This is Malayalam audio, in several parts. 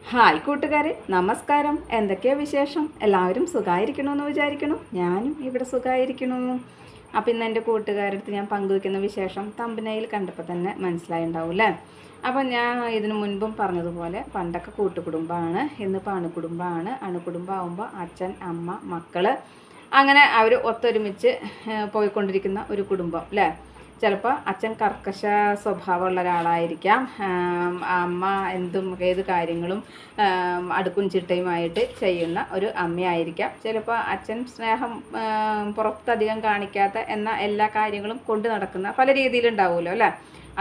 ഹായ് കൂട്ടുകാരെ, നമസ്കാരം. എന്തൊക്കെയാണ് വിശേഷം? എല്ലാവരും സുഖമായിരിക്കണമെന്ന് വിചാരിക്കണം. ഞാനും ഇവിടെ സുഖമായിരിക്കണു. അപ്പം ഇന്ന് എൻ്റെ കൂട്ടുകാരടുത്ത് ഞാൻ പങ്കുവയ്ക്കുന്ന വിശേഷം തമ്പനയിൽ കണ്ടപ്പോൾ തന്നെ മനസ്സിലായിട്ടുണ്ടാവും അല്ലേ? അപ്പം ഞാൻ ഇതിനു മുൻപും പറഞ്ഞതുപോലെ പണ്ടൊക്കെ കൂട്ടുകുടുംബമാണ്, ഇന്നിപ്പോൾ അണുകുടുംബമാണ്. അണുകുടുംബമാകുമ്പോൾ അച്ഛൻ, അമ്മ, മക്കൾ, അങ്ങനെ അവർ ഒത്തൊരുമിച്ച് പോയിക്കൊണ്ടിരിക്കുന്ന ഒരു കുടുംബം അല്ലേ? ചിലപ്പോൾ അച്ഛൻ കർക്കശ സ്വഭാവമുള്ള ഒരാളായിരിക്കാം. അമ്മ ഏത് കാര്യങ്ങളും അടുക്കും ചിട്ടയുമായിട്ട് ചെയ്യുന്ന ഒരു അമ്മയായിരിക്കാം. ചിലപ്പോൾ അച്ഛൻ സ്നേഹം പുറത്തധികം കാണിക്കാത്ത എന്നാൽ എല്ലാ കാര്യങ്ങളും കൊണ്ട് നടക്കുന്ന പല രീതിയിലുണ്ടാവുമല്ലോ അല്ലേ?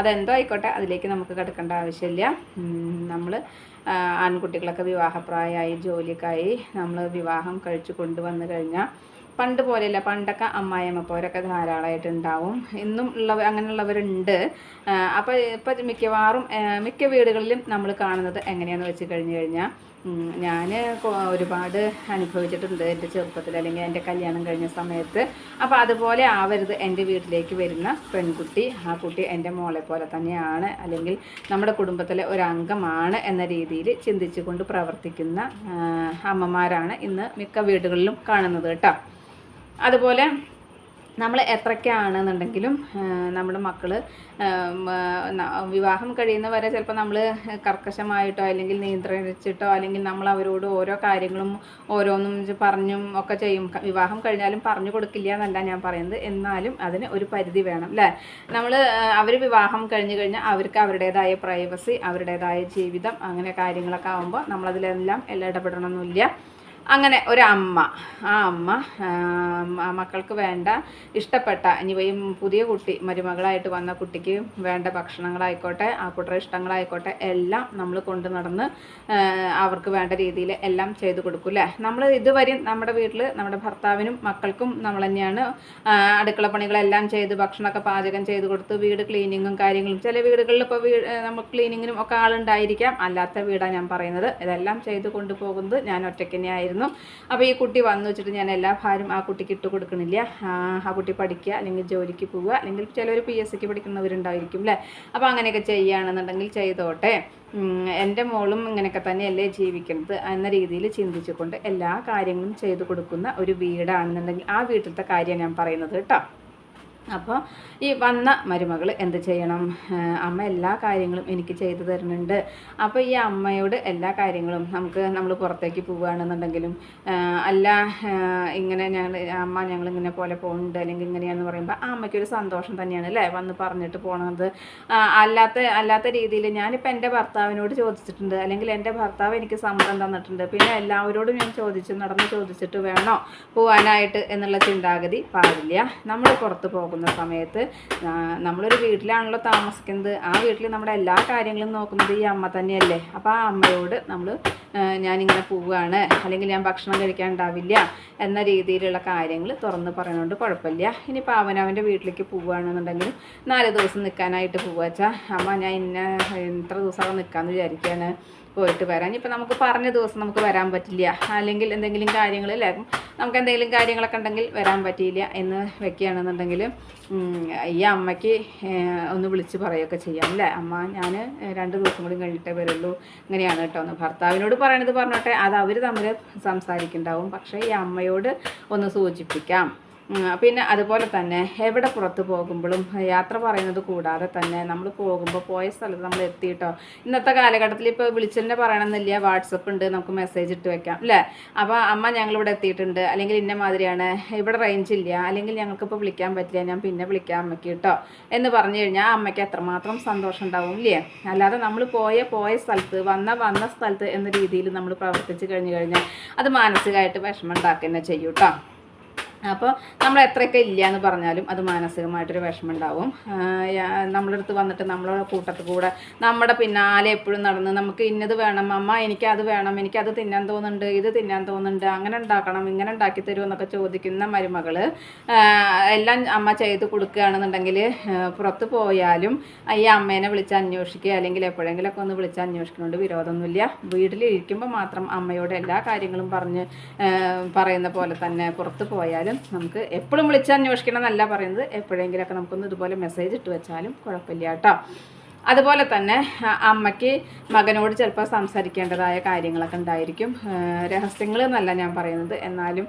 അതെന്തോ ആയിക്കോട്ടെ, അതിലേക്ക് നമുക്ക് കിടക്കേണ്ട ആവശ്യമില്ല. നമ്മൾ ആൺകുട്ടികളൊക്കെ വിവാഹപ്രായമായി ജോലിക്കായി നമ്മൾ വിവാഹം കഴിച്ചു കൊണ്ടുവന്നു കഴിഞ്ഞാൽ പണ്ട് പോലെയല്ല. പണ്ടൊക്കെ അമ്മായിയമ്മപ്പോരൊക്കെ ധാരാളമായിട്ട് ഉണ്ടാവും. ഇന്നും അങ്ങനെയുള്ളവരുണ്ട്. അപ്പോൾ ഇപ്പം മിക്കവാറും മിക്ക വീടുകളിലും നമ്മൾ കാണുന്നത് എങ്ങനെയാണെന്ന് വെച്ച് കഴിഞ്ഞാൽ ഞാൻ ഒരുപാട് അനുഭവിച്ചിട്ടുണ്ട് എൻ്റെ ചെറുപ്പത്തിൽ, അല്ലെങ്കിൽ എൻ്റെ കല്യാണം കഴിഞ്ഞ സമയത്ത്. അപ്പോൾ അതുപോലെ ആവരുത് എൻ്റെ വീട്ടിലേക്ക് വരുന്ന പെൺകുട്ടി. ആ കുട്ടി എൻ്റെ മോളെ പോലെ തന്നെയാണ്, അല്ലെങ്കിൽ നമ്മുടെ കുടുംബത്തിലെ ഒരംഗമാണ് എന്ന രീതിയിൽ ചിന്തിച്ചുകൊണ്ട് പ്രവർത്തിക്കുന്ന അമ്മമാരാണ് ഇന്ന് മിക്ക വീടുകളിലും കാണുന്നത് കേട്ടോ. അതുപോലെ നമ്മൾ എത്രയ്ക്കാണെന്നുണ്ടെങ്കിലും നമ്മുടെ മക്കൾ വിവാഹം കഴിയുന്നവരെ ചിലപ്പോൾ നമ്മൾ കർക്കശമായിട്ടോ അല്ലെങ്കിൽ നിയന്ത്രിച്ചിട്ടോ അല്ലെങ്കിൽ നമ്മൾ അവരോട് ഓരോ കാര്യങ്ങളും ഓരോന്നും പറഞ്ഞും ഒക്കെ ചെയ്യും. വിവാഹം കഴിഞ്ഞാലും പറഞ്ഞു കൊടുക്കില്ല എന്നല്ല ഞാൻ പറയുന്നത്, എന്നാലും അതിന് ഒരു പരിധി വേണം അല്ലേ? അവർ വിവാഹം കഴിഞ്ഞ് കഴിഞ്ഞാൽ അവർക്ക് അവരുടേതായ പ്രൈവസി, അവരുടേതായ ജീവിതം, അങ്ങനെ കാര്യങ്ങളൊക്കെ ആകുമ്പോൾ നമ്മളതിലെല്ലാം ഇടപെടണമെന്നില്ല. അങ്ങനെ ഒരമ്മ, ആ അമ്മ മക്കൾക്ക് വേണ്ട ഇഷ്ടപ്പെട്ട ഇനിയും പുതിയ കുട്ടി മരുമകളായിട്ട് വന്ന കുട്ടിക്ക് വേണ്ട ഭക്ഷണങ്ങളായിക്കോട്ടെ, ആ കുട്ടിയുടെ ഇഷ്ടങ്ങളായിക്കോട്ടെ എല്ലാം നമ്മൾ കൊണ്ട് നടന്ന് അവർക്ക് വേണ്ട രീതിയിൽ എല്ലാം ചെയ്തു കൊടുക്കും അല്ലേ? നമ്മൾ ഇതുവരെയും നമ്മുടെ വീട്ടിൽ നമ്മുടെ ഭർത്താവിനും മക്കൾക്കും നമ്മൾ തന്നെയാണ് അടുക്കള പണികളെല്ലാം ചെയ്ത് ഭക്ഷണമൊക്കെ പാചകം ചെയ്ത് കൊടുത്ത് വീട് ക്ലീനിങ്ങും കാര്യങ്ങളും. ചില വീടുകളിൽ ഇപ്പോൾ നമുക്ക് ക്ലീനിങ്ങിനും ഒക്കെ ആളുണ്ടായിരിക്കാം, അല്ലാത്ത വീടാണ് ഞാൻ പറയുന്നത്. ഇതെല്ലാം ചെയ്ത് കൊണ്ടുപോകുന്നത് ഞാൻ ഒറ്റയ്ക്ക് തന്നെയായിരുന്നു. അപ്പോൾ ഈ കുട്ടി വന്നു വെച്ചിട്ട് ഞാൻ എല്ലാ ഭാരം ആ കുട്ടിക്ക് ഇട്ട് കൊടുക്കണില്ല. ആ കുട്ടി പഠിക്കുക, അല്ലെങ്കിൽ ജോലിക്ക് പോവുക, അല്ലെങ്കിൽ ചിലർ PSC പഠിക്കുന്നവരുണ്ടായിരിക്കും അല്ലേ? അപ്പോൾ അങ്ങനെയൊക്കെ ചെയ്യുകയാണെന്നുണ്ടെങ്കിൽ ചെയ്തോട്ടെ, എൻ്റെ മോളും ഇങ്ങനെയൊക്കെ തന്നെയല്ലേ ജീവിക്കുന്നത് എന്ന രീതിയിൽ ചിന്തിച്ചുകൊണ്ട് എല്ലാ കാര്യങ്ങളും ചെയ്തു കൊടുക്കുന്ന ഒരു വീടാണെന്നുണ്ടെങ്കിൽ ആ വീട്ടിലത്തെ കാര്യമാണ് ഞാൻ പറയുന്നത് കേട്ടോ. അപ്പോൾ ഈ വന്ന മരുമകൾ എന്ത് ചെയ്യണം? അമ്മ എല്ലാ കാര്യങ്ങളും എനിക്ക് ചെയ്തു തരുന്നുണ്ട്. അപ്പോൾ ഈ അമ്മയോട് എല്ലാ കാര്യങ്ങളും നമ്മൾ പുറത്തേക്ക് പോവുകയാണെന്നുണ്ടെങ്കിലും അല്ല ഇങ്ങനെ ഞങ്ങളിങ്ങനെ പോലെ പോകുന്നുണ്ട് അല്ലെങ്കിൽ ഇങ്ങനെയാണെന്ന് പറയുമ്പോൾ ആ അമ്മയ്ക്കൊരു സന്തോഷം തന്നെയാണ് അല്ലേ വന്ന് പറഞ്ഞിട്ട് പോകണത്. അല്ലാത്ത രീതിയിൽ ഞാനിപ്പോൾ എൻ്റെ ഭർത്താവിനോട് ചോദിച്ചിട്ടുണ്ട്, അല്ലെങ്കിൽ എൻ്റെ ഭർത്താവ് എനിക്ക് സമ്മതം തന്നിട്ടുണ്ട്, പിന്നെ എല്ലാവരോടും ഞാൻ ചോദിച്ചിട്ട് വേണോ പോകാനായിട്ട് എന്നുള്ള ചിന്താഗതി പാടില്ല. നമ്മൾ പുറത്ത് പോകുന്ന സമയത്ത് നമ്മളൊരു വീട്ടിലാണല്ലോ താമസിക്കുന്നത്, ആ വീട്ടിൽ നമ്മുടെ എല്ലാ കാര്യങ്ങളും നോക്കുന്നത് ഈ അമ്മ തന്നെയല്ലേ? അപ്പോൾ ആ അമ്മയോട് ഞാനിങ്ങനെ പോവുകയാണ്, അല്ലെങ്കിൽ ഞാൻ ഭക്ഷണം കഴിക്കാൻ ഉണ്ടാവില്ല എന്ന രീതിയിലുള്ള കാര്യങ്ങൾ തുറന്ന് പറയുന്നതുകൊണ്ട് കുഴപ്പമില്ല. ഇനിയിപ്പോൾ അവനവൻ്റെ വീട്ടിലേക്ക് പോവുകയാണെന്നുണ്ടെങ്കിൽ 4 ദിവസം നിൽക്കാനായിട്ട് പോവുക അമ്മ ഞാൻ ഇത്ര ദിവസം അവിടെ നിൽക്കാമെന്ന് വിചാരിക്കുകയാണ്, പോയിട്ട് വരാം. ഇനിയിപ്പോൾ നമുക്ക് പറഞ്ഞ ദിവസം നമുക്ക് വരാൻ പറ്റില്ല, അല്ലെങ്കിൽ എന്തെങ്കിലും കാര്യങ്ങൾ നമുക്ക് എന്തെങ്കിലും കാര്യങ്ങളൊക്കെ ഉണ്ടെങ്കിൽ വരാൻ പറ്റിയില്ല എന്ന് വെക്കുകയാണെന്നുണ്ടെങ്കിൽ ഈ അമ്മയ്ക്ക് ഒന്ന് വിളിച്ച് പറയുകയൊക്കെ ചെയ്യാം അല്ലേ? അമ്മ ഞാൻ 2 ദിവസം കൂടി കഴിഞ്ഞിട്ടേ വരുള്ളൂ, ഇങ്ങനെയാണ് കേട്ടോ എന്ന് ഭർത്താവിനോട് പറഞ്ഞോട്ടെ. അത് അവർ തമ്മിൽ സംസാരിക്കുന്നുണ്ടാവും, പക്ഷേ ഈ അമ്മയോട് ഒന്ന് സൂചിപ്പിക്കാം. പിന്നെ അതുപോലെ തന്നെ എവിടെ പുറത്ത് പോകുമ്പോഴും യാത്ര പറയുന്നത് കൂടാതെ തന്നെ നമ്മൾ പോകുമ്പോൾ പോയ സ്ഥലത്ത് നമ്മൾ എത്തിയിട്ടോ. ഇന്നത്തെ കാലഘട്ടത്തിൽ ഇപ്പോൾ വിളിച്ചെന്നെ പറയണമെന്നില്ല, വാട്സപ്പ് ഉണ്ട്, നമുക്ക് മെസ്സേജ് ഇട്ട് വെക്കാം അല്ലേ? അപ്പോൾ അമ്മ ഞങ്ങളിവിടെ എത്തിയിട്ടുണ്ട്, അല്ലെങ്കിൽ ഇന്ന മാതിരിയാണ്, ഇവിടെ റേഞ്ച് ഇല്ല, അല്ലെങ്കിൽ ഞങ്ങൾക്കിപ്പോൾ വിളിക്കാൻ പറ്റില്ല, ഞാൻ പിന്നെ വിളിക്കാം അമ്മയ്ക്ക് കേട്ടോ എന്ന് പറഞ്ഞു കഴിഞ്ഞാൽ അമ്മയ്ക്ക് എത്രമാത്രം സന്തോഷം ഉണ്ടാവും ഇല്ലേ? അല്ലാതെ നമ്മൾ പോയ സ്ഥലത്ത് വന്ന സ്ഥലത്ത് എന്ന രീതിയിൽ നമ്മൾ പ്രവർത്തിച്ച് കഴിഞ്ഞാൽ അത് മാനസികമായിട്ട് വിഷമം ഉണ്ടാക്കുക തന്നെ ചെയ്യും കേട്ടോ. അപ്പോൾ നമ്മൾ എത്രയൊക്കെ ഇല്ല എന്ന് പറഞ്ഞാലും അത് മാനസികമായിട്ടൊരു വിഷമം ഉണ്ടാവും. നമ്മുടെ അടുത്ത് വന്നിട്ട് നമ്മളെ കൂട്ടത്തിൽ കൂടെ നമ്മുടെ പിന്നാലെ എപ്പോഴും നടന്ന് നമുക്ക് ഇന്നത് വേണം അമ്മ, എനിക്കത് വേണം, എനിക്കത് തിന്നാൻ തോന്നുന്നുണ്ട്, ഇത് തിന്നാൻ തോന്നുന്നുണ്ട്, അങ്ങനെ ഉണ്ടാക്കണം, ഇങ്ങനെ ഉണ്ടാക്കി തരുമോ എന്നൊക്കെ ചോദിക്കുന്ന മരുമകൾ എല്ലാം അമ്മ ചെയ്ത് കൊടുക്കുകയാണെന്നുണ്ടെങ്കിൽ പുറത്ത് പോയാലും ഈ അമ്മേനെ വിളിച്ച് അന്വേഷിക്കുക, അല്ലെങ്കിൽ എപ്പോഴെങ്കിലുമൊക്കെ ഒന്ന് വിളിച്ച് അന്വേഷിക്കുന്നുണ്ട്, വിരോധമൊന്നുമില്ല. വീട്ടിലിരിക്കുമ്പോൾ മാത്രം അമ്മയോട് എല്ലാ കാര്യങ്ങളും പറയുന്ന പോലെ തന്നെ പുറത്ത് പോയാലും നമുക്ക് എപ്പോഴും വിളിച്ച് അന്വേഷിക്കണം എന്നല്ല പറയുന്നത്, എപ്പോഴെങ്കിലുമൊക്കെ നമുക്കൊന്ന് ഇതുപോലെ മെസ്സേജ് ഇട്ട് വെച്ചാലും കുഴപ്പമില്ല കേട്ടോ. അതുപോലെ തന്നെ അമ്മയ്ക്ക് മകനോട് ചിലപ്പോൾ സംസാരിക്കേണ്ടതായ കാര്യങ്ങളൊക്കെ ഉണ്ടായിരിക്കും. രഹസ്യങ്ങൾ എന്നല്ല ഞാൻ പറയുന്നത്, എന്നാലും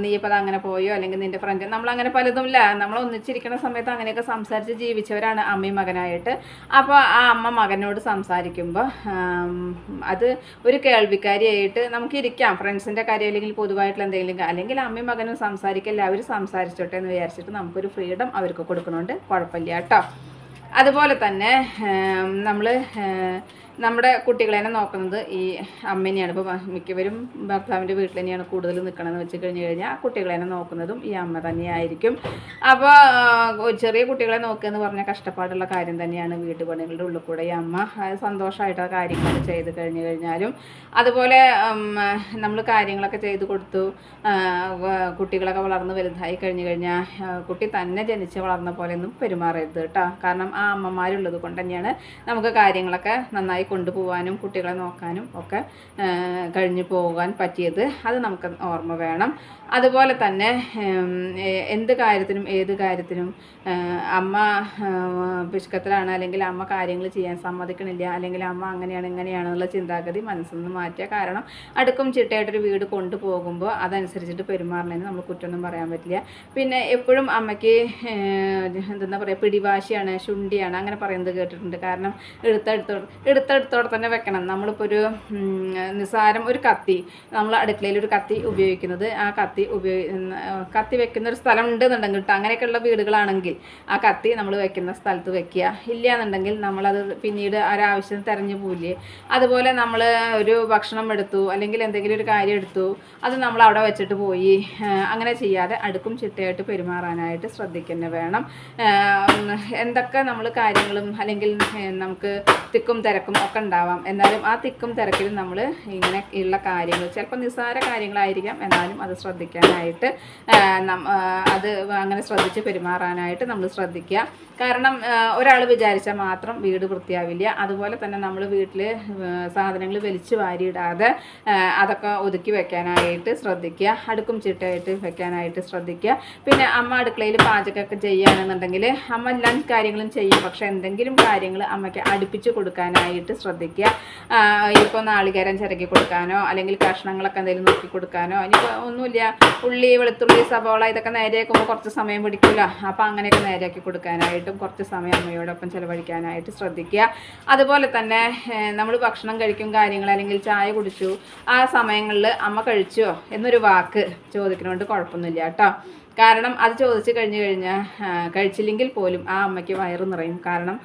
നീ ഇപ്പോൾ അത് അങ്ങനെ പോയോ, അല്ലെങ്കിൽ നിൻ്റെ ഫ്രണ്ട്, നമ്മളങ്ങനെ പലതുമില്ല, നമ്മൾ ഒന്നിച്ചിരിക്കുന്ന സമയത്ത് അങ്ങനെയൊക്കെ സംസാരിച്ച് ജീവിച്ചവരാണ് അമ്മയും മകനായിട്ട്. അപ്പോൾ ആ അമ്മ മകനോട് സംസാരിക്കുമ്പോൾ അത് ഒരു കേൾവിക്കാരിയായിട്ട് നമുക്ക് ഇരിക്കാം. ഫ്രണ്ട്സിൻ്റെ കാര്യം അല്ലെങ്കിൽ പൊതുവായിട്ടുള്ള എന്തെങ്കിലും, അല്ലെങ്കിൽ അമ്മയും മകനും സംസാരിക്കുക, എല്ലാവരും സംസാരിച്ചോട്ടെ എന്ന് വിചാരിച്ചിട്ട് നമുക്കൊരു ഫ്രീഡം അവർക്ക് കൊടുക്കണോണ്ട് കുഴപ്പമില്ല കേട്ടോ. അതുപോലെ തന്നെ നമ്മൾ നമ്മുടെ കുട്ടികളെ നോക്കുന്നത് ഈ അമ്മേനെയാണ്. ഇപ്പോൾ മിക്കവരും ഭർത്താവിൻ്റെ വീട്ടിൽ തന്നെയാണ് കൂടുതൽ നിൽക്കണമെന്ന് വെച്ച് കഴിഞ്ഞാൽ ആ കുട്ടികളെ നോക്കുന്നതും ഈ അമ്മ തന്നെയായിരിക്കും. അപ്പോൾ ചെറിയ കുട്ടികളെ നോക്കുകയെന്ന് പറഞ്ഞാൽ കഷ്ടപ്പാടുള്ള കാര്യം തന്നെയാണ്. വീട്ടുപണികളുടെ ഉള്ളിൽ കൂടെ ഈ അമ്മ സന്തോഷമായിട്ട് ആ കാര്യങ്ങൾ ചെയ്ത് കഴിഞ്ഞാലും, അതുപോലെ നമ്മൾ കാര്യങ്ങളൊക്കെ ചെയ്ത് കൊടുത്തു, കുട്ടികളൊക്കെ വളർന്ന് വലുതായി കഴിഞ്ഞാൽ കുട്ടി തന്നെ ജനിച്ച് വളർന്ന പോലെയൊന്നും പെരുമാറരുത് കേട്ടോ. കാരണം ആ അമ്മമാരുള്ളത് കൊണ്ട് തന്നെയാണ് നമുക്ക് കാര്യങ്ങളൊക്കെ നന്നായി കൊണ്ടുപോകാനും കുട്ടികളെ നോക്കാനും ഒക്കെ കഴിഞ്ഞു പോകാൻ പറ്റിയത്. അത് നമുക്ക് ഓർമ്മ വേണം. അതുപോലെ തന്നെ എന്ത് കാര്യത്തിനും ഏത് കാര്യത്തിനും അമ്മ പിശുക്കത്തിലാണ്, അല്ലെങ്കിൽ അമ്മ കാര്യങ്ങൾ ചെയ്യാൻ സമ്മതിക്കണില്ല, അല്ലെങ്കിൽ അമ്മ അങ്ങനെയാണ് ഇങ്ങനെയാണെന്നുള്ള ചിന്താഗതി മനസ്സിൽ നിന്ന് മാറ്റുക. കാരണം അടുക്കും ചിട്ടയായിട്ടൊരു വീട് കൊണ്ടുപോകുമ്പോൾ അതനുസരിച്ചിട്ട് പെരുമാറണതിന് നമ്മൾ കുറ്റമൊന്നും പറയാൻ പറ്റില്ല. പിന്നെ എപ്പോഴും അമ്മയ്ക്ക് എന്താ പറയുക, പിടിവാശിയാണ്, ശുണ്ടിയാണ്, അങ്ങനെ പറയുന്നത് കേട്ടിട്ടുണ്ട്. കാരണം എടുത്തെടുത്തോടെ തന്നെ വെക്കണം. നമ്മളിപ്പോൾ ഒരു നിസ്സാരം ഒരു കത്തി, നമ്മൾ അടുക്കളയിൽ ഒരു കത്തി ഉപയോഗിക്കുന്നത്, ആ കത്തി വെക്കുന്ന ഒരു സ്ഥലം ഉണ്ടെന്നുണ്ടെങ്കിൽ കേട്ടോ, അങ്ങനെയൊക്കെയുള്ള വീടുകളാണെങ്കിൽ ആ കത്തി നമ്മൾ വെക്കുന്ന സ്ഥലത്ത് വെക്കുക. ഇല്ല എന്നുണ്ടെങ്കിൽ നമ്മളത് പിന്നീട് ഒരാവശ്യം തിരഞ്ഞു പോവില്ലേ. അതുപോലെ നമ്മൾ ഒരു ഭക്ഷണം എടുത്തു, അല്ലെങ്കിൽ എന്തെങ്കിലും ഒരു കാര്യം എടുത്തു, അത് നമ്മൾ അവിടെ വെച്ചിട്ട് പോയി, അങ്ങനെ ചെയ്യാതെ അടുക്കും ചിട്ടയായിട്ട് പെരുമാറാനായിട്ട് ശ്രദ്ധിക്കുന്നത് വേണം. എന്തൊക്കെ നമ്മൾ കാര്യങ്ങളും അല്ലെങ്കിൽ നമുക്ക് തിക്കും തിരക്കും ഒക്കെ ഉണ്ടാവാം, എന്നാലും ആ തിക്കും തിരക്കിലും നമ്മൾ ഇങ്ങനെ ഉള്ള കാര്യങ്ങൾ ചിലപ്പോൾ നിസ്സാര കാര്യങ്ങളായിരിക്കാം, എന്നാലും അത് ശ്രദ്ധിക്കാനായിട്ട് അത് അങ്ങനെ ശ്രദ്ധിച്ച് പെരുമാറാനായിട്ട് നമ്മൾ ശ്രദ്ധിക്കുക. കാരണം ഒരാൾ വിചാരിച്ചാൽ മാത്രം വീട് വൃത്തിയാവില്ല. അതുപോലെ തന്നെ നമ്മൾ വീട്ടിൽ സാധനങ്ങൾ വലിച്ചു വാരിയിടാതെ അതൊക്കെ ഒതുക്കി വെക്കാനായിട്ട് ശ്രദ്ധിക്കുക, അടുക്കും ചിട്ടയായിട്ട് വെക്കാനായിട്ട് ശ്രദ്ധിക്കുക. പിന്നെ അമ്മ അടുക്കളയിൽ പാചകമൊക്കെ ചെയ്യുകയാണെന്നുണ്ടെങ്കിൽ അമ്മ എല്ലാ കാര്യങ്ങളും ചെയ്യും, പക്ഷേ എന്തെങ്കിലും കാര്യങ്ങൾ അമ്മയ്ക്ക് അടുപ്പിച്ച് കൊടുക്കാനായിട്ട് ശ്രദ്ധിക്കുക. ഇപ്പോൾ നാളികേരം ചിരകി കൊടുക്കാനോ, അല്ലെങ്കിൽ കഷ്ണങ്ങളൊക്കെ എന്തെങ്കിലും നോക്കി കൊടുക്കാനോ, ഇനിയിപ്പോൾ ഒന്നുമില്ല, ഉള്ളി വെളുത്തുള്ളി സവോള ഇതൊക്കെ നേരെയാക്കുമ്പോൾ കുറച്ച് സമയം പിടിക്കില്ല. അപ്പോൾ അങ്ങനെയൊക്കെ നേരെയാക്കി കൊടുക്കാനായിട്ടും കുറച്ച് സമയം അമ്മയോടൊപ്പം ചിലവഴിക്കാനായിട്ട് ശ്രദ്ധിക്കുക. അതുപോലെ തന്നെ നമ്മൾ ഭക്ഷണം കഴിക്കും കാര്യങ്ങൾ, അല്ലെങ്കിൽ ചായ കുടിച്ചു, ആ സമയങ്ങളിൽ അമ്മ കഴിച്ചോ എന്നൊരു വാക്ക് ചോദിക്കുന്നതുകൊണ്ട് കുഴപ്പമൊന്നുമില്ല കേട്ടോ. കാരണം അത് ചോദിച്ചു കഴിഞ്ഞാൽ കഴിച്ചില്ലെങ്കിൽ പോലും ആ അമ്മയ്ക്ക് വയറ് നിറയും. കാരണം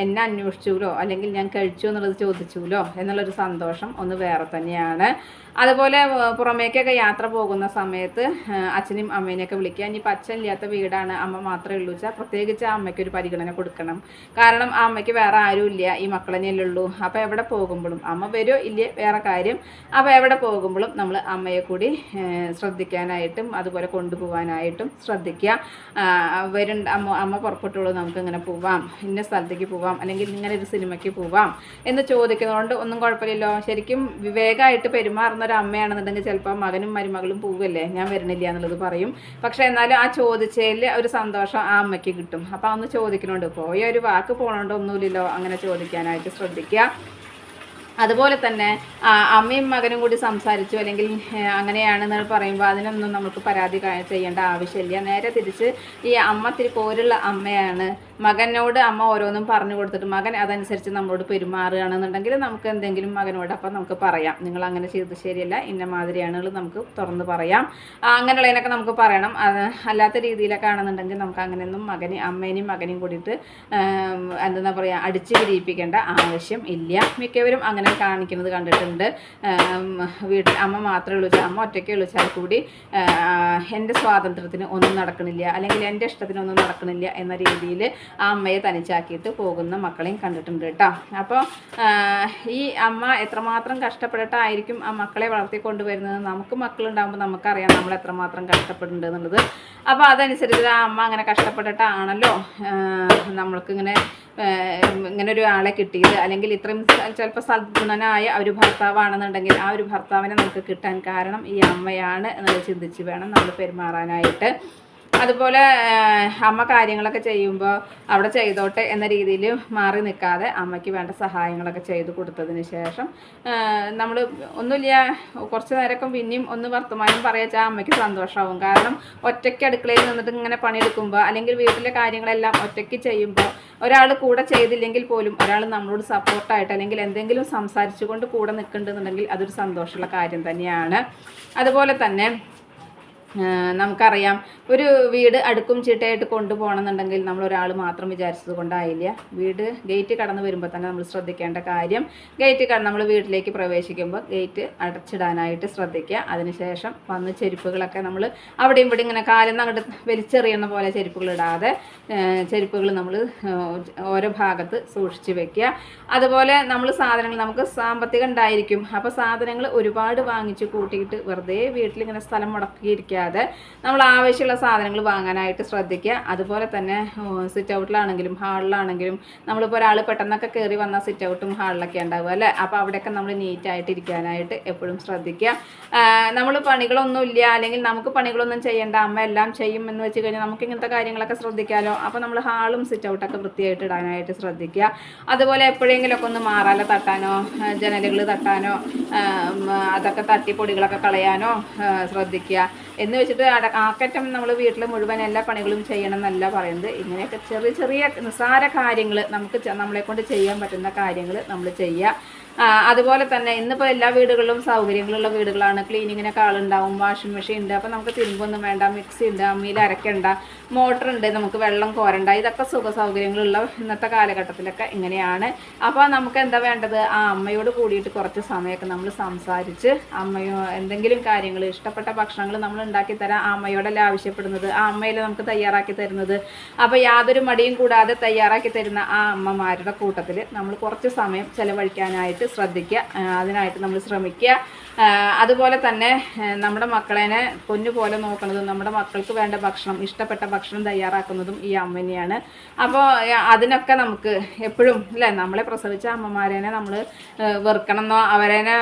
എന്നെ അന്വേഷിച്ചുല്ലോ, അല്ലെങ്കിൽ ഞാൻ കഴിച്ചു എന്നുള്ളത് ചോദിച്ചുല്ലോ എന്നുള്ളൊരു സന്തോഷം ഒന്ന് വേറെ തന്നെയാണ്. അതുപോലെ പുറമേക്കൊക്കെ യാത്ര പോകുന്ന സമയത്ത് അച്ഛനും അമ്മേനെയൊക്കെ വിളിക്കുക. ഇനിയിപ്പോൾ അച്ഛനില്ലാത്ത വീടാണ്, അമ്മ മാത്രമേ ഉള്ളൂ വെച്ചാൽ പ്രത്യേകിച്ച് ആ അമ്മയ്ക്കൊരു പരിഗണന കൊടുക്കണം. കാരണം ആ അമ്മയ്ക്ക് വേറെ ആരും ഇല്ല, ഈ മക്കൾ തന്നെയല്ലേ ഉള്ളൂ. അപ്പോൾ എവിടെ പോകുമ്പോഴും അമ്മ വരുമോ ഇല്ലേ വേറെ കാര്യം, അപ്പോൾ എവിടെ പോകുമ്പോഴും നമ്മൾ അമ്മയെ കൂടി ശ്രദ്ധിക്കാനായിട്ടും അതുപോലെ കൊണ്ടുപോകാനായിട്ടും ശ്രദ്ധിക്കുക. അമ്മ പുറപ്പെട്ടുള്ളൂ, നമുക്ക് ഇങ്ങനെ പോവാം, ഇന്ന സ്ഥലത്തേക്ക് പോവാം, അല്ലെങ്കിൽ ഇങ്ങനെ ഒരു സിനിമയ്ക്ക് പോവാം എന്ന് ചോദിക്കുന്നതുകൊണ്ട് ഒന്നും കുഴപ്പമില്ലല്ലോ. ശരിക്കും വിവേകമായിട്ട് പെരുമാറുന്ന ഒരു അമ്മയാണെന്നുണ്ടെങ്കിൽ ചിലപ്പോൾ മകനും മരുമകളും പോവല്ലേ, ഞാൻ വരുന്നില്ല എന്നുള്ളത് പറയും. പക്ഷേ എന്നാലും ആ ചോദിച്ചതിൽ ഒരു സന്തോഷം ആ അമ്മയ്ക്ക് കിട്ടും. അപ്പോൾ അന്ന് ചോദിക്കുന്നുണ്ട്, പോയ ഒരു വാക്ക് പോകണോണ്ട് ഒന്നുമില്ലല്ലോ, അങ്ങനെ ചോദിക്കാനായിട്ട് ശ്രദ്ധിക്കുക. അതുപോലെ തന്നെ അമ്മയും മകനും കൂടി സംസാരിച്ചു അല്ലെങ്കിൽ അങ്ങനെയാണെന്ന് പറയുമ്പോൾ അതിനൊന്നും നമുക്ക് പരാതി ചെയ്യേണ്ട ആവശ്യമില്ല. നേരെ തിരിച്ച് ഈ അമ്മ ഇത്തിരി പോലുള്ള അമ്മയാണ്, മകനോട് അമ്മ ഓരോന്നും പറഞ്ഞു കൊടുത്തിട്ട് മകൻ അതനുസരിച്ച് നമ്മളോട് പെരുമാറുകയാണെന്നുണ്ടെങ്കിൽ നമുക്ക് എന്തെങ്കിലും മകനോട് അപ്പം നമുക്ക് പറയാം, നിങ്ങൾ അങ്ങനെ ചെയ്തത് ശരിയല്ല, ഇന്ന മാതിരിയാണ് നമുക്ക് തുറന്ന് പറയാം. അങ്ങനെയുള്ളതിനൊക്കെ നമുക്ക് പറയണം. അല്ലാത്ത രീതിയിലൊക്കെ ആണെന്നുണ്ടെങ്കിൽ നമുക്ക് അങ്ങനെയൊന്നും അമ്മേനെയും മകനെയും കൂടിയിട്ട് എന്താ പറയുക അടിച്ച് വിരിയിപ്പിക്കേണ്ട ആവശ്യം ഇല്ല. മിക്കവരും അങ്ങനെ കാണിക്കുന്നത് കണ്ടിട്ടുണ്ട്. വീട്ടിൽ അമ്മ മാത്രമേ ഉള്ളൂ, അമ്മ ഒറ്റയ്ക്കേ ഉള്ളിച്ചാൽ കൂടി എൻ്റെ സ്വാതന്ത്ര്യത്തിന് ഒന്നും നടക്കണില്ല, അല്ലെങ്കിൽ എൻ്റെ ഇഷ്ടത്തിനൊന്നും നടക്കണില്ല എന്ന രീതിയിൽ ആ അമ്മയെ തനിച്ചാക്കിയിട്ട് പോകുന്ന മക്കളെയും കണ്ടിട്ടുണ്ട് കേട്ടോ. അപ്പോൾ ഈ അമ്മ എത്രമാത്രം കഷ്ടപ്പെട്ടിട്ടായിരിക്കും ആ മക്കളെ വളർത്തിക്കൊണ്ടുവരുന്നത്. നമുക്ക് മക്കളുണ്ടാകുമ്പോൾ നമുക്കറിയാം നമ്മൾ എത്രമാത്രം കഷ്ടപ്പെടുന്നുണ്ട് എന്നുള്ളത്. അപ്പോൾ അതനുസരിച്ച് ആ അമ്മ അങ്ങനെ കഷ്ടപ്പെട്ടിട്ടാണല്ലോ നമ്മൾക്കിങ്ങനെ ഒരു ആളെ കിട്ടിയത്. അല്ലെങ്കിൽ ഇത്രയും ചിലപ്പോൾ സദ്ഗുണനായ ഒരു ഭർത്താവാണെന്നുണ്ടെങ്കിൽ ആ ഒരു ഭർത്താവിനെ നമുക്ക് കിട്ടാൻ കാരണം ഈ അമ്മയാണ് എന്നുള്ളത് ചിന്തിച്ച് വേണം നമ്മൾ പെരുമാറാനായിട്ട്. അതുപോലെ അമ്മ കാര്യങ്ങളൊക്കെ ചെയ്യുമ്പോൾ അവിടെ ചെയ്തോട്ടെ എന്ന രീതിയിൽ മാറി നിൽക്കാതെ അമ്മയ്ക്ക് വേണ്ട സഹായങ്ങളൊക്കെ ചെയ്ത് കൊടുത്തതിന് ശേഷം നമ്മൾ ഒന്നുമില്ല കുറച്ച് നേരമൊക്കെ പിന്നെയും ഒന്ന് വർത്തമാനം പറയാച്ചാൽ അമ്മയ്ക്ക് സന്തോഷമാവും. കാരണം ഒറ്റയ്ക്ക് അടുക്കളയിൽ നിന്നിട്ട് ഇങ്ങനെ പണിയെടുക്കുമ്പോൾ അല്ലെങ്കിൽ വീട്ടിലെ കാര്യങ്ങളെല്ലാം ഒറ്റയ്ക്ക് ചെയ്യുമ്പോൾ ഒരാൾ കൂടെ ചെയ്തില്ലെങ്കിൽ പോലും ഒരാൾ നമ്മളോട് സപ്പോർട്ടായിട്ട് അല്ലെങ്കിൽ എന്തെങ്കിലും സംസാരിച്ചുകൊണ്ട് കൂടെ നിൽക്കുന്നുണ്ടെന്നുണ്ടെങ്കിൽ അതൊരു സന്തോഷമുള്ള കാര്യം തന്നെയാണ്. അതുപോലെ തന്നെ നമുക്കറിയാം ഒരു വീട് അടുക്കും ചിട്ടയായിട്ട് കൊണ്ടുപോകണമെന്നുണ്ടെങ്കിൽ നമ്മൾ ഒരാൾ മാത്രം വിചാരിച്ചത് കൊണ്ടായില്ല. വീട് ഗേറ്റ് കടന്ന് വരുമ്പോൾ തന്നെ നമ്മൾ ശ്രദ്ധിക്കേണ്ട കാര്യം ഗേറ്റ് നമ്മൾ വീട്ടിലേക്ക് പ്രവേശിക്കുമ്പോൾ ഗേറ്റ് അടച്ചിടാനായിട്ട് ശ്രദ്ധിക്കുക. അതിനുശേഷം വന്ന് ചെരുപ്പുകളൊക്കെ നമ്മൾ അവിടെയും ഇവിടെ ഇങ്ങനെ കാലിൽ നിന്ന് അങ്ങോട്ട് വലിച്ചെറിയുന്ന പോലെ ചെരുപ്പുകൾ ഇടാതെ ചെരുപ്പുകൾ നമ്മൾ ഓരോ ഭാഗത്ത് സൂക്ഷിച്ച് വെക്കുക. അതുപോലെ നമ്മൾ സാധനങ്ങൾ നമുക്ക് സാമ്പത്തികം ഉണ്ടായിരിക്കും, അപ്പോൾ സാധനങ്ങൾ ഒരുപാട് വാങ്ങിച്ച് കൂട്ടിയിട്ട് വെറുതെ വീട്ടിലിങ്ങനെ സ്ഥലം മുടക്കിയിരിക്കുക നമ്മൾ ആവശ്യമുള്ള സാധനങ്ങൾ വാങ്ങാനായിട്ട് ശ്രദ്ധിക്കുക. അതുപോലെ തന്നെ സിറ്റ് ഔട്ടിലാണെങ്കിലും ഹാളിലാണെങ്കിലും നമ്മളിപ്പോൾ ഒരാൾ പെട്ടെന്നൊക്കെ കയറി വന്ന സിറ്റ് ഔട്ടും ഹാളിലൊക്കെ ഉണ്ടാവുക അല്ലേ, അപ്പോൾ അവിടെയൊക്കെ നമ്മൾ നീറ്റായിട്ട് ഇരിക്കാനായിട്ട് എപ്പോഴും ശ്രദ്ധിക്കുക. നമ്മൾ പണികളൊന്നും ഇല്ല അല്ലെങ്കിൽ നമുക്ക് പണികളൊന്നും ചെയ്യേണ്ട അമ്മ എല്ലാം ചെയ്യും എന്ന് വെച്ച് കഴിഞ്ഞാൽ നമുക്ക് ഇങ്ങനത്തെ കാര്യങ്ങളൊക്കെ ശ്രദ്ധിക്കാമല്ലോ. അപ്പോൾ നമ്മൾ ഹാളും സിറ്റ് ഔട്ടൊക്കെ വൃത്തിയായിട്ട് ഇടാനായിട്ട് ശ്രദ്ധിക്കുക. അതുപോലെ എപ്പോഴെങ്കിലുമൊക്കെ ഒന്ന് മാറാല തട്ടാനോ ജനലുകൾ തട്ടാനോ അതൊക്കെ തട്ടി പൊടികളൊക്കെ കളയാനോ ശ്രദ്ധിക്കുക. എന്ന് വെച്ചിട്ട് ആക്കറ്റം നമ്മൾ വീട്ടിൽ മുഴുവൻ എല്ലാ പണികളും ചെയ്യണം എന്നല്ല പറയുന്നത്. ഇങ്ങനെയൊക്കെ ചെറിയ ചെറിയ നിസ്സാര കാര്യങ്ങൾ നമുക്ക് നമ്മളെ കൊണ്ട് ചെയ്യാൻ പറ്റുന്ന കാര്യങ്ങൾ നമ്മൾ ചെയ്യുക. അതുപോലെ തന്നെ ഇന്നിപ്പോൾ എല്ലാ വീടുകളിലും സൗകര്യങ്ങളുള്ള വീടുകളാണ്. ക്ലീനിങ്ങിനൊക്കെ ആളുണ്ടാവും, വാഷിംഗ് മെഷീൻ ഉണ്ട്, അപ്പോൾ നമുക്ക് തിരുമ്പൊന്നും വേണ്ട, മിക്സി ഉണ്ട്, അമ്മിയിൽ അരക്കണ്ട, മോട്ടറുണ്ട്, നമുക്ക് വെള്ളം കോരണ്ട. ഇതൊക്കെ സുഖ സൗകര്യങ്ങളുള്ള ഇന്നത്തെ കാലഘട്ടത്തിലൊക്കെ ഇങ്ങനെയാണ്. അപ്പോൾ നമുക്ക് എന്താ വേണ്ടത്, ആ അമ്മയോട് കൂടിയിട്ട് കുറച്ച് സമയമൊക്കെ നമ്മൾ സംസാരിച്ച് അമ്മയോ എന്തെങ്കിലും കാര്യങ്ങൾ ഇഷ്ടപ്പെട്ട ഭക്ഷണങ്ങൾ നമ്മൾ ഉണ്ടാക്കി തരാം. ആ അമ്മയോടല്ല ആവശ്യപ്പെടുന്നത്, ആ അമ്മയല്ലേ നമുക്ക് തയ്യാറാക്കി തരുന്നത്. അപ്പോൾ യാതൊരു മടിയും കൂടാതെ തയ്യാറാക്കി തരുന്ന ആ അമ്മമാരുടെ കൂട്ടത്തിൽ നമ്മൾ കുറച്ച് സമയം ചിലവഴിക്കാനായിട്ട് ശ്രദ്ധിക്കുക. അതിനായിട്ട് നമ്മൾ ശ്രമിക്കുക. അതുപോലെ തന്നെ നമ്മുടെ മക്കളെ പൊന്നുപോലെ നോക്കുന്നതും നമ്മുടെ മക്കൾക്ക് വേണ്ട ഭക്ഷണം ഇഷ്ടപ്പെട്ട ഭക്ഷണം തയ്യാറാക്കുന്നതും ഈ അമ്മ തന്നെയാണ്. അപ്പോൾ അതിനൊക്കെ നമുക്ക് എപ്പോഴും അല്ലേ, നമ്മളെ പ്രസവിച്ച അമ്മമാരേനെ നമ്മൾ വെറുക്കണമെന്നോ അവരേനെ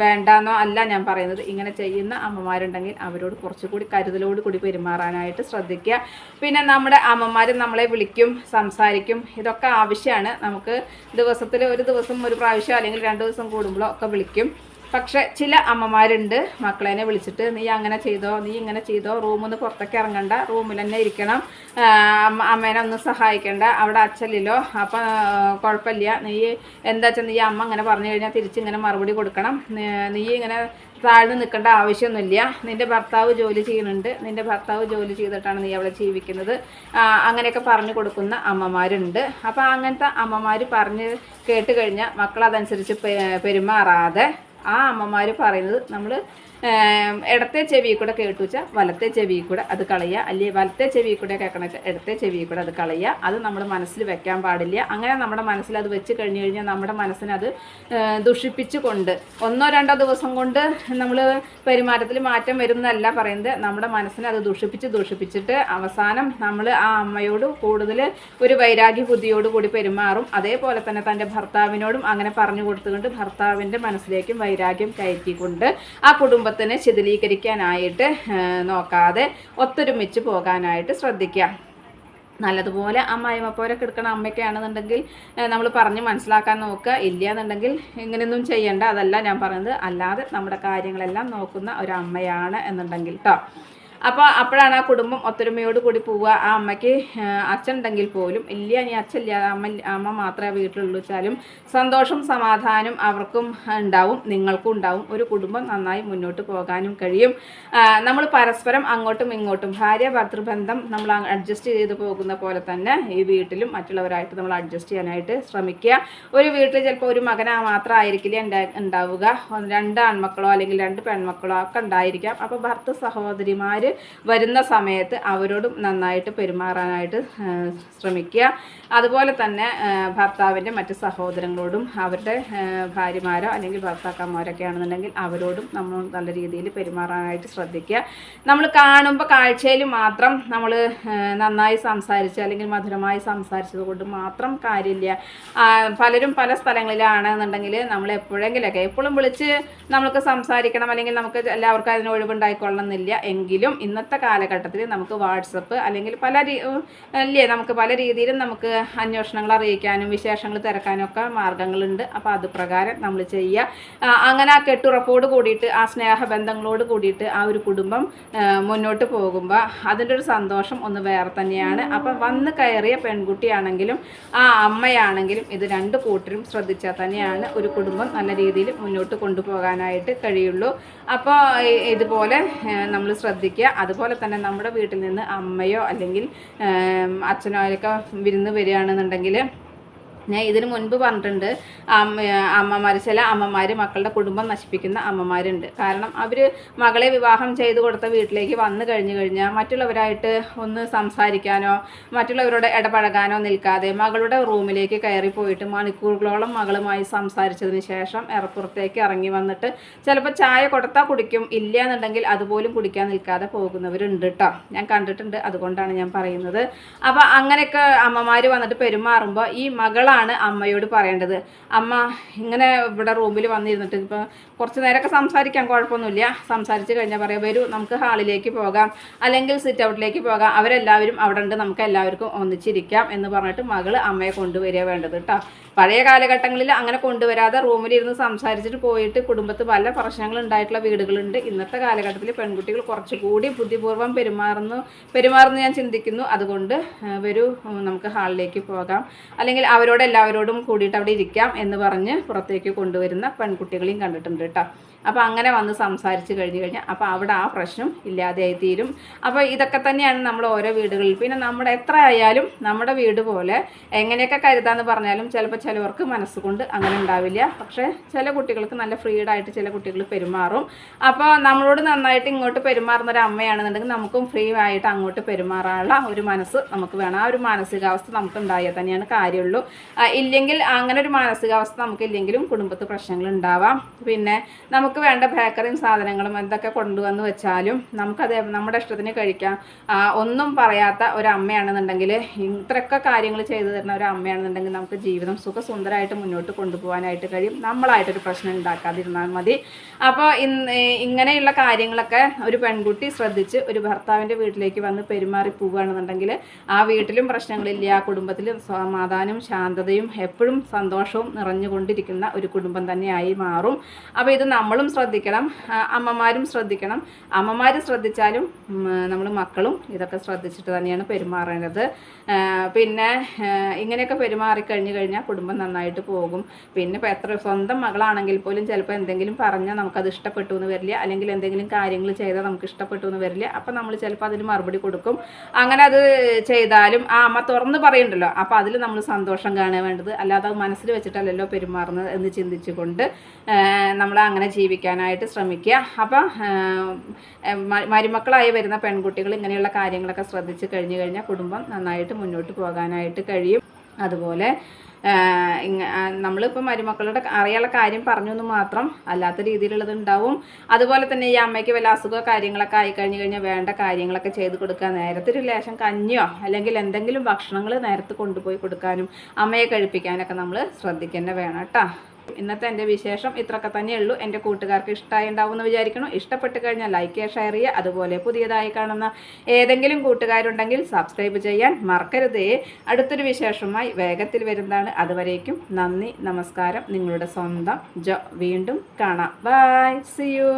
വേണ്ടെന്നോ അല്ല ഞാൻ പറയുന്നത്. ഇങ്ങനെ ചെയ്യുന്ന അമ്മമാരുണ്ടെങ്കിൽ അവരോട് കുറച്ചുകൂടി കരുതലോട് കൂടി പെരുമാറാനായിട്ട് ശ്രദ്ധിക്കുക. പിന്നെ നമ്മുടെ അമ്മമാർ നമ്മളെ വിളിക്കും, സംസാരിക്കും, ഇതൊക്കെ ആവശ്യമാണ്. നമുക്ക് ദിവസത്തിൽ ഒരു ദിവസം ഒരു പ്രാവശ്യം അല്ലെങ്കിൽ 2 ദിവസം കൂടുമ്പോഴോ ഒക്കെ വിളിക്കും. പക്ഷെ ചില അമ്മമാരുണ്ട് മക്കളെന്നെ വിളിച്ചിട്ട് നീ അങ്ങനെ ചെയ്തോ, നീ ഇങ്ങനെ ചെയ്തോ, റൂമിൽ നിന്ന് പുറത്തേക്ക് ഇറങ്ങണ്ട, റൂമിൽ തന്നെ ഇരിക്കണം, അമ്മേനെ ഒന്നും സഹായിക്കണ്ട, അവിടെ അച്ഛനില്ലോ, അപ്പം കുഴപ്പമില്ല, നീ എന്താ വെച്ചാൽ നീ അമ്മ ഇങ്ങനെ പറഞ്ഞു കഴിഞ്ഞാൽ തിരിച്ചിങ്ങനെ മറുപടി കൊടുക്കണം, നീ ഇങ്ങനെ താഴ്ന്ന് നിൽക്കേണ്ട ആവശ്യമൊന്നുമില്ല, നിൻ്റെ ഭർത്താവ് ജോലി ചെയ്യുന്നുണ്ട്, നിൻ്റെ ഭർത്താവ് ജോലി ചെയ്തിട്ടാണ് നീ അവിടെ ജീവിക്കുന്നത്, അങ്ങനെയൊക്കെ പറഞ്ഞു കൊടുക്കുന്ന അമ്മമാരുണ്ട്. അപ്പോൾ അങ്ങനത്തെ അമ്മമാർ പറഞ്ഞ് കേട്ട് കഴിഞ്ഞാൽ മക്കളതനുസരിച്ച് പെരുമാറാതെ ആ അമ്മമാർ പറയുന്നത് നമ്മൾ ഇടത്തെ ചെവി കൂടെ കേട്ടു വെച്ചാൽ വലത്തെ ചെവി കൂടെ അത് കളയുക, അല്ലെങ്കിൽ വലത്തെ ചെവി കൂടെ കേൾക്കണം വെച്ചാൽ ഇടത്തെ ചെവി കൂടെ അത് കളയുക. അത് നമ്മൾ മനസ്സിൽ വെക്കാൻ പാടില്ല. അങ്ങനെ നമ്മുടെ മനസ്സിൽ അത് വെച്ച് കഴിഞ്ഞ് കഴിഞ്ഞാൽ നമ്മുടെ മനസ്സിനത് ദുഷിപ്പിച്ച് കൊണ്ട് 1-2 ദിവസം കൊണ്ട് നമ്മൾ പെരുമാറ്റത്തിൽ മാറ്റം വരുന്നതല്ല പറയുന്നത്. നമ്മുടെ മനസ്സിനെ അത് ദുഷിപ്പിച്ചിട്ട് അവസാനം നമ്മൾ ആ അമ്മയോട് കൂടുതൽ ഒരു വൈരാഗ്യ ബുദ്ധിയോട് കൂടി പെരുമാറും. അതേപോലെ തന്നെ തൻ്റെ ഭർത്താവിനോടും അങ്ങനെ പറഞ്ഞു കൊടുത്തുകൊണ്ട് ഭർത്താവിൻ്റെ മനസ്സിലേക്കും വൈരാഗ്യം കയറ്റിക്കൊണ്ട് ആ കുടുംബത്തിനെ ശിഥിലീകരിക്കാനായിട്ട് നോക്കാതെ ഒത്തൊരുമിച്ച് പോകാനായിട്ട് ശ്രദ്ധിക്കുക. നല്ലതുപോലെ അമ്മായിമ്മപ്പോരൊക്കെ എടുക്കണ അമ്മയ്ക്കാണെന്നുണ്ടെങ്കിൽ നമ്മൾ പറഞ്ഞ് മനസ്സിലാക്കാൻ നോക്കുക. ഇല്ല എന്നുണ്ടെങ്കിൽ ഇങ്ങനെയൊന്നും ചെയ്യേണ്ട, അതല്ല ഞാൻ പറയുന്നത്. അല്ലാതെ നമ്മുടെ കാര്യങ്ങളെല്ലാം നോക്കുന്ന ഒരു അമ്മയാണ് എന്നുണ്ടെങ്കിൽ കേട്ടോ. അപ്പോൾ അപ്പോഴാണ് ആ കുടുംബം ഒത്തൊരുമയോട് കൂടി പോവുക. ആ അമ്മയ്ക്ക് അച്ഛൻ ഉണ്ടെങ്കിൽ പോലും ഇല്ല, ഇനി അച്ഛനില്ല, അമ്മ മാത്രമേ വീട്ടിലുള്ളൂ വെച്ചാലും സന്തോഷം സമാധാനം അവർക്കും ഉണ്ടാവും, നിങ്ങൾക്കും ഉണ്ടാവും. ഒരു കുടുംബം നന്നായി മുന്നോട്ട് പോകാനും കഴിയും. നമ്മൾ പരസ്പരം അങ്ങോട്ടും ഇങ്ങോട്ടും ഭാര്യ ഭർത്തൃബന്ധം നമ്മൾ അഡ്ജസ്റ്റ് ചെയ്ത് പോകുന്ന പോലെ തന്നെ ഈ വീട്ടിലും മറ്റുള്ളവരായിട്ട് നമ്മൾ അഡ്ജസ്റ്റ് ചെയ്യാനായിട്ട് ശ്രമിക്കുക. ഒരു വീട്ടിൽ ചിലപ്പോൾ ഒരു മകനാ മാത്രമായിരിക്കില്ല ഉണ്ടാവുക, 2 ആൺമക്കളോ അല്ലെങ്കിൽ 2 പെൺമക്കളോ ഒക്കെ ഉണ്ടായിരിക്കാം. അപ്പോൾ ഭർത്തൃ സഹോദരിമാർ വരുന്ന സമയത്ത് അവരോടും നന്നായിട്ട് പെരുമാറാനായിട്ട് ശ്രമിക്കുക. അതുപോലെ തന്നെ ഭർത്താവിൻ്റെ മറ്റ് സഹോദരങ്ങളോടും അവരുടെ ഭാര്യമാരോ അല്ലെങ്കിൽ ഭർത്താക്കന്മാരൊക്കെ ആണെന്നുണ്ടെങ്കിൽ അവരോടും നമ്മൾ നല്ല രീതിയിൽ പെരുമാറാനായിട്ട് ശ്രദ്ധിക്കുക. നമ്മൾ കാണുമ്പോൾ കാഴ്ചയിൽ മാത്രം നമ്മൾ നന്നായി സംസാരിച്ച് അല്ലെങ്കിൽ മധുരമായി സംസാരിച്ചത് കൊണ്ട് മാത്രം കാര്യമില്ല. പലരും പല സ്ഥലങ്ങളിലാണെന്നുണ്ടെങ്കിൽ നമ്മൾ എപ്പോഴെങ്കിലൊക്കെ എപ്പോഴും വിളിച്ച് നമ്മൾക്ക് സംസാരിക്കണം അല്ലെങ്കിൽ നമുക്ക് എല്ലാവർക്കും അതിന് ഒഴിവുണ്ടായിക്കൊള്ളണമെന്നില്ല. എങ്കിലും ഇന്നത്തെ കാലഘട്ടത്തിൽ നമുക്ക് വാട്സപ്പ് അല്ലെങ്കിൽ നമുക്ക് പല രീതിയിലും നമുക്ക് അന്വേഷണങ്ങൾ അറിയിക്കാനും വിശേഷങ്ങൾ തിരക്കാനും ഒക്കെ മാർഗ്ഗങ്ങളുണ്ട്. അപ്പോൾ അത് പ്രകാരം നമ്മൾ ചെയ്യുക. അങ്ങനെ ആ കെട്ടുറപ്പോട് കൂടിയിട്ട് ആ സ്നേഹബന്ധങ്ങളോട് കൂടിയിട്ട് ആ ഒരു കുടുംബം മുന്നോട്ട് പോകുമ്പോൾ അതിൻ്റെ ഒരു സന്തോഷം ഒന്ന് വേറെ തന്നെയാണ്. അപ്പം വന്ന് കയറിയ പെൺകുട്ടിയാണെങ്കിലും ആ അമ്മയാണെങ്കിലും ഇത് രണ്ട് കൂട്ടരും ശ്രദ്ധിച്ചാൽ തന്നെയാണ് ഒരു കുടുംബം നല്ല രീതിയിൽ മുന്നോട്ട് കൊണ്ടുപോകാനായിട്ട് കഴിയുള്ളൂ. അപ്പോൾ ഇതുപോലെ നമ്മൾ ശ്രദ്ധിക്കുക. അതുപോലെ തന്നെ നമ്മുടെ വീട്ടിൽ നിന്ന് അമ്മയോ അല്ലെങ്കിൽ അച്ഛനോ ഒക്കെ വിരുന്ന് വരികയാണെന്നുണ്ടെങ്കിൽ ഞാൻ ഇതിന് മുൻപ് പറഞ്ഞിട്ടുണ്ട്, ചില അമ്മമാർ മക്കളുടെ കുടുംബം നശിപ്പിക്കുന്ന അമ്മമാരുണ്ട്. കാരണം അവർ മകളെ വിവാഹം ചെയ്ത് കൊടുത്ത വീട്ടിലേക്ക് വന്നു കഴിഞ്ഞാൽ മറ്റുള്ളവരായിട്ട് ഒന്ന് സംസാരിക്കാനോ മറ്റുള്ളവരോട് ഇടപഴകാനോ നിൽക്കാതെ മകളുടെ റൂമിലേക്ക് കയറി പോയിട്ട് മണിക്കൂറുകളോളം മകളുമായി സംസാരിച്ചതിന് ശേഷം പുറത്തേക്ക് ഇറങ്ങി വന്നിട്ട് ചിലപ്പോൾ ചായ കൊടുത്താൽ കുടിക്കും, ഇല്ല എന്നുണ്ടെങ്കിൽ അതുപോലും കുടിക്കാൻ നിൽക്കാതെ പോകുന്നവരുണ്ട് കേട്ടോ. ഞാൻ കണ്ടിട്ടുണ്ട്, അതുകൊണ്ടാണ് ഞാൻ പറയുന്നത്. അപ്പോൾ അങ്ങനെയൊക്കെ അമ്മമാർ വന്നിട്ട് പെരുമാറുമ്പോൾ ഈ മകളാണ് അമ്മയോട് പറയേണ്ടത്, അമ്മ ഇങ്ങനെ ഇവിടെ റൂമിൽ വന്നിരുന്നിട്ട് ഇപ്പോൾ കുറച്ച് നേരമൊക്കെ സംസാരിക്കാൻ കുഴപ്പമൊന്നുമില്ല, സംസാരിച്ച് കഴിഞ്ഞാൽ പറയാം വരൂ നമുക്ക് ഹാളിലേക്ക് പോകാം അല്ലെങ്കിൽ സിറ്റ് ഔട്ടിലേക്ക് പോകാം, അവരെല്ലാവരും അവിടെ ഉണ്ട്, നമുക്ക് എല്ലാവർക്കും ഒന്നിച്ചിരിക്കാം എന്ന് പറഞ്ഞിട്ട് മകള് അമ്മയെ കൊണ്ടുവരിക വേണ്ടത് കേട്ടോ. പഴയ കാലഘട്ടങ്ങളിൽ അങ്ങനെ കൊണ്ടുവരാതെ റൂമിലിരുന്ന് സംസാരിച്ചിട്ട് പോയിട്ട് കുടുംബത്ത് പല പ്രശ്നങ്ങൾ ഉണ്ടായിട്ടുള്ള വീടുകളുണ്ട്. ഇന്നത്തെ കാലഘട്ടത്തിൽ പെൺകുട്ടികൾ കുറച്ചുകൂടി ബുദ്ധിപൂർവ്വം പെരുമാറുന്നു ഞാൻ ചിന്തിക്കുന്നു. അതുകൊണ്ട് വരൂ നമുക്ക് ഹാളിലേക്ക് പോകാം അല്ലെങ്കിൽ എല്ലാവരോടും കൂടിയിട്ട് അവിടെ ഇരിക്കാം എന്ന് പറഞ്ഞ് പുറത്തേക്ക് കൊണ്ടുവരുന്ന പെൺകുട്ടികളെയും കണ്ടിട്ടുണ്ട് കേട്ടോ. അപ്പോൾ അങ്ങനെ വന്ന് സംസാരിച്ച് കഴിഞ്ഞാൽ അപ്പോൾ അവിടെ ആ പ്രശ്നം ഇല്ലാതെയായി തീരും. അപ്പോൾ ഇതൊക്കെ തന്നെയാണ് നമ്മൾ ഓരോ വീടുകളിൽ. പിന്നെ നമ്മുടെ എത്ര ആയാലും നമ്മുടെ വീട് പോലെ എങ്ങനെയൊക്കെ കരുതാന്ന് പറഞ്ഞാലും ചിലപ്പോൾ ചിലവർക്ക് മനസ്സുകൊണ്ട് അങ്ങനെ ഉണ്ടാവില്ല. പക്ഷേ ചില കുട്ടികൾക്ക് നല്ല ഫ്രീഡായിട്ട് ചില കുട്ടികൾ പെരുമാറും. അപ്പോൾ നമ്മളോട് നന്നായിട്ട് ഇങ്ങോട്ട് പെരുമാറുന്ന ഒരു അമ്മയാണെന്നുണ്ടെങ്കിൽ നമുക്കും ഫ്രീ ആയിട്ട് അങ്ങോട്ട് പെരുമാറാനുള്ള ഒരു മനസ്സ് നമുക്ക് വേണം. ആ ഒരു മാനസികാവസ്ഥ നമുക്ക് ഉണ്ടായാൽ തന്നെയാണ് കാര്യമുള്ളൂ. ഇല്ലെങ്കിൽ അങ്ങനെ ഒരു മാനസികാവസ്ഥ നമുക്കില്ലെങ്കിലും കുടുംബത്ത് പ്രശ്നങ്ങൾ ഉണ്ടാവാം. പിന്നെ നമുക്ക് വേണ്ട ബേക്കറിയും സാധനങ്ങളും എന്തൊക്കെ കൊണ്ടുവന്ന് വെച്ചാലും നമുക്കത് നമ്മുടെ ഇഷ്ടത്തിന് കഴിക്കാം. ഒന്നും പറയാത്ത ഒരു അമ്മയാണെന്നുണ്ടെങ്കിൽ ഇത്രയൊക്കെ കാര്യങ്ങൾ ചെയ്തു തരുന്ന ഒരു അമ്മയാണെന്നുണ്ടെങ്കിൽ നമുക്ക് ജീവിതം സുഖസുന്ദരമായിട്ട് മുന്നോട്ട് കൊണ്ടുപോകാനായിട്ട് കഴിയും. നമ്മളായിട്ടൊരു പ്രശ്നം ഉണ്ടാക്കാതിരുന്നാൽ മതി. അപ്പോൾ ഇങ്ങനെയുള്ള കാര്യങ്ങളൊക്കെ ഒരു പെൺകുട്ടി ശ്രദ്ധിച്ച് ഒരു ഭർത്താവിൻ്റെ വീട്ടിലേക്ക് വന്ന് പെരുമാറി പോവുകയാണെന്നുണ്ടെങ്കിൽ ആ വീട്ടിലും പ്രശ്നങ്ങളില്ല, ആ കുടുംബത്തിലും സമാധാനവും ശാന്തതയും എപ്പോഴും സന്തോഷവും നിറഞ്ഞുകൊണ്ടിരിക്കുന്ന ഒരു കുടുംബം തന്നെയായി മാറും. അപ്പോൾ ഇത് നമ്മളും ശ്രദ്ധിക്കണം, അമ്മമാരും ശ്രദ്ധിക്കണം. അമ്മമാർ ശ്രദ്ധിച്ചാലും നമ്മൾ മക്കളും ഇതൊക്കെ ശ്രദ്ധിച്ചിട്ട് തന്നെയാണ് പെരുമാറേണ്ടത്. പിന്നെ ഇങ്ങനെയൊക്കെ പെരുമാറിക്കഴിഞ്ഞു കഴിഞ്ഞാൽ കുടുംബം നന്നായിട്ട് പോകും. പിന്നെ ഇപ്പോൾ എത്ര സ്വന്തം മകളാണെങ്കിൽ പോലും ചിലപ്പോൾ എന്തെങ്കിലും പറഞ്ഞാൽ നമുക്കത് ഇഷ്ടപ്പെട്ടു എന്ന് വരില്ല, അല്ലെങ്കിൽ എന്തെങ്കിലും കാര്യങ്ങൾ ചെയ്താൽ നമുക്ക് ഇഷ്ടപ്പെട്ടു എന്ന് വരില്ല. അപ്പം നമ്മൾ ചിലപ്പോൾ അതിന് മറുപടി കൊടുക്കും. അങ്ങനെ അത് ചെയ്താലും ആ അമ്മ തുറന്ന് പറയുന്നുണ്ടല്ലോ, അപ്പോൾ അതിൽ നമ്മൾ സന്തോഷം കാണുക വേണ്ടത്, അല്ലാതെ അത് മനസ്സിൽ വെച്ചിട്ടല്ലല്ലോ പെരുമാറുന്നത് എന്ന് ചിന്തിച്ചുകൊണ്ട് നമ്മൾ അങ്ങനെ ജീവിക്കാനായിട്ട് ശ്രമിക്കുക. അപ്പം മരുമക്കളായി വരുന്ന പെൺകുട്ടികൾ ഇങ്ങനെയുള്ള കാര്യങ്ങളൊക്കെ ശ്രദ്ധിച്ച് കഴിഞ്ഞാൽ കുടുംബം നന്നായിട്ട് മുന്നോട്ട് പോകാനായിട്ട് കഴിയും. അതുപോലെ നമ്മളിപ്പോൾ മരുമക്കളുടെ അറിയാനുള്ള കാര്യം പറഞ്ഞു എന്ന് മാത്രം അല്ലാത്ത രീതിയിലുള്ളത് ഉണ്ടാവും. അതുപോലെ തന്നെ ഈ അമ്മയ്ക്ക് വല്ല അസുഖമോ കാര്യങ്ങളൊക്കെ ആയിക്കഴിഞ്ഞ് കഴിഞ്ഞാൽ വേണ്ട കാര്യങ്ങളൊക്കെ ചെയ്ത് കൊടുക്കുക. നേരത്തെ ഒരു ലേശം കഞ്ഞിയോ അല്ലെങ്കിൽ എന്തെങ്കിലും ഭക്ഷണങ്ങൾ നേരത്തെ കൊണ്ടുപോയി കൊടുക്കാനും അമ്മയെ കഴിപ്പിക്കാനൊക്കെ നമ്മൾ ശ്രദ്ധിക്കുക വേണം കേട്ടോ. ഇന്നത്തെ എൻ്റെ വിശേഷം ഇത്രയൊക്കെ തന്നെയുള്ളൂ. എൻ്റെ കൂട്ടുകാർക്ക് ഇഷ്ടമായി ഉണ്ടാവുമെന്ന് വിചാരിക്കണം. ഇഷ്ടപ്പെട്ട് കഴിഞ്ഞാൽ ലൈക്ക് ചെയ്യുക, ഷെയർ ചെയ്യുക. അതുപോലെ പുതിയതായി കാണുന്ന ഏതെങ്കിലും കൂട്ടുകാരുണ്ടെങ്കിൽ സബ്സ്ക്രൈബ് ചെയ്യാൻ മറക്കരുതേ. അടുത്തൊരു വിശേഷമായി വേഗത്തിൽ വരുന്നതാണ്. അതുവരേക്കും നന്ദി, നമസ്കാരം. നിങ്ങളുടെ സ്വന്തം ജോ. വീണ്ടും കാണാം. Bye, see U.